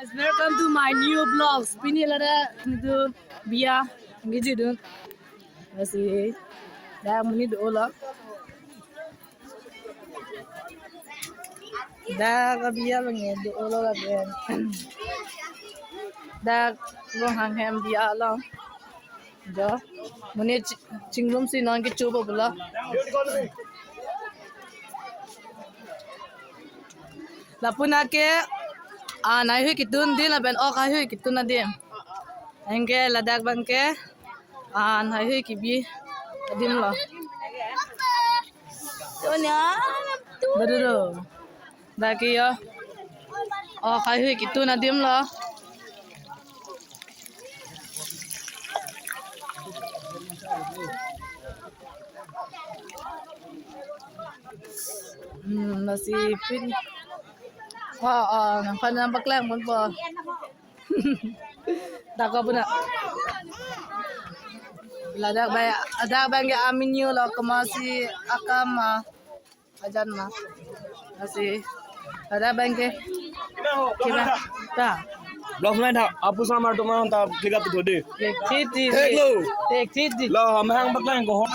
Welcome to my new vlog. Spini lara itu Bia ngeji dun. Masih dah muni dola. Dah Bia lagi dola lagi. Dah long hang ham Bia lah. Dah muni cinglum si nang ke coba bola. Lapuna ke naik hui kitun di la ben ok hui kitun na di. Engke ladak bangke naik hui kibi adim lo. Sonia, Betul. Daki yo. Ok hui kitun adim lo. Masih pin. Nampak lang pun po. Dako pun nak. Ladak bay, ada bangga aminyo lo kemasi akam ajan ma. Masih ada bangga. Kira ta. Blok में था आपू सामान तो मैं था ठीक है तो दे एक चीज दी देख लो एक चीज दी ला हम हैं बकला को